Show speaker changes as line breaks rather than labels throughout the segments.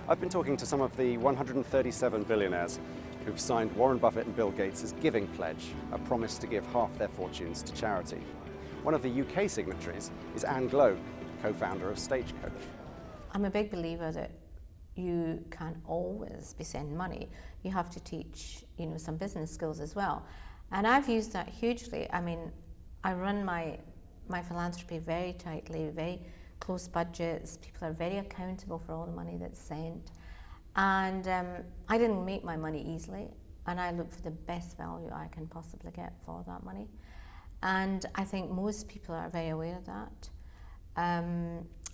I've been talking to some of the 137 billionaires who've signed Warren Buffett and Bill Gates' Giving Pledge, a promise to give half their fortunes to charity. One of the UK signatories is Ann Gloag, co-founder of Stagecoach.
I'm a big believer that you can't always be sending money. You have to teach, some business skills as well. And I've used that hugely. I mean, I run my philanthropy very tightly, very close budgets. People are very accountable for all the money that's sent. And I didn't make my money easily, and I look for the best value I can possibly get for that money. And I think most people are very aware of that.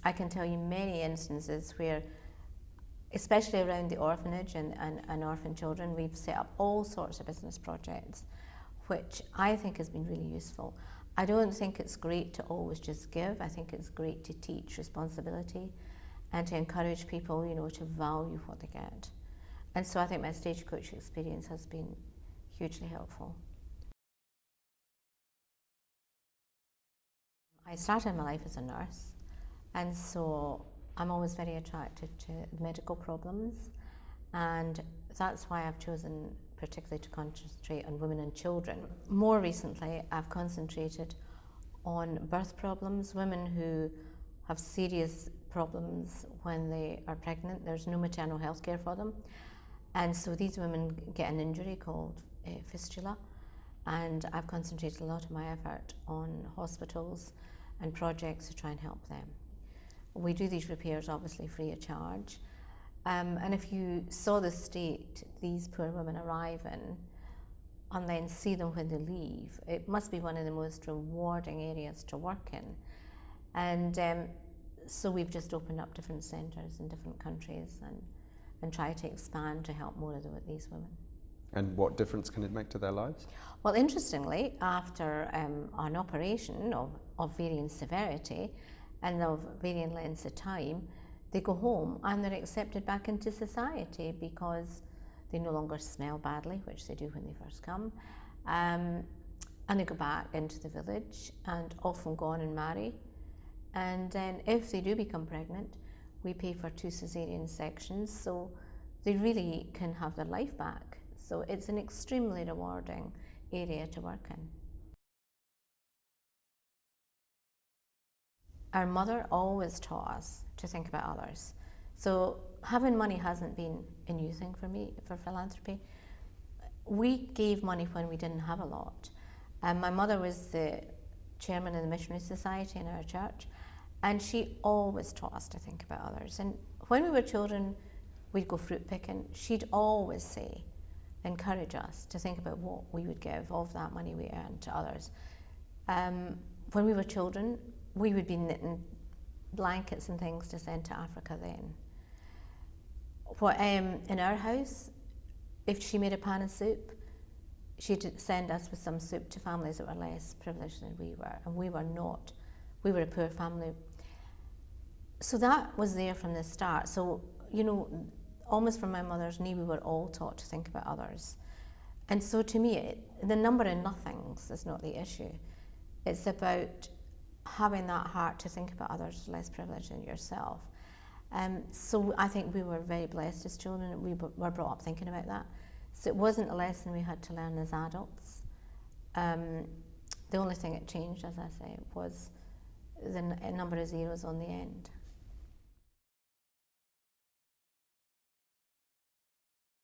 I can tell you many instances where, especially around the orphanage and orphan children, we've set up all sorts of business projects, which I think has been really useful. I don't think it's great to always just give. I think it's great to teach responsibility and to encourage people, to value what they get. And so I think my Stagecoach experience has been hugely helpful. I started my life as a nurse, and so I'm always very attracted to medical problems, and that's why I've chosen particularly to concentrate on women and children. More recently, I've concentrated on birth problems, women who have serious problems when they are pregnant. There's no maternal health care for them, and so these women get an injury called fistula, and I've concentrated a lot of my effort on hospitals and projects to try and help them. We do these repairs obviously free of charge, and if you saw the state these poor women arrive in and then see them when they leave, it must be one of the most rewarding areas to work in. And so we've just opened up different centres in different countries and try to expand to help more of these women.
And what difference can it make to their lives?
Well, interestingly, after an operation of varying severity and of varying lengths of time, they go home and they're accepted back into society because they no longer smell badly, which they do when they first come, and they go back into the village and often go on and marry. And then if they do become pregnant, we pay for 2 cesarean sections, so they really can have their life back. So it's an extremely rewarding area to work in. Our mother always taught us to think about others. So having money hasn't been a new thing for me, for philanthropy. We gave money when we didn't have a lot. My mother was the chairman of the Missionary Society in our church, and she always taught us to think about others. And when we were children, we'd go fruit picking. She'd always say, encourage us to think about what we would give of that money we earned to others. When we were children, we would be knitting blankets and things to send to Africa then. In our house, if she made a pan of soup, she'd send us with some soup to families that were less privileged than we were, and we were not. We were a poor family. So that was there from the start. So, almost from my mother's knee, we were all taught to think about others. And so to me, the number of nothings is not the issue. It's about having that heart to think about others less privileged than yourself. So I think we were very blessed as children. We were brought up thinking about that. So it wasn't a lesson we had to learn as adults. The only thing that changed, as I say, was the number of zeros on the end.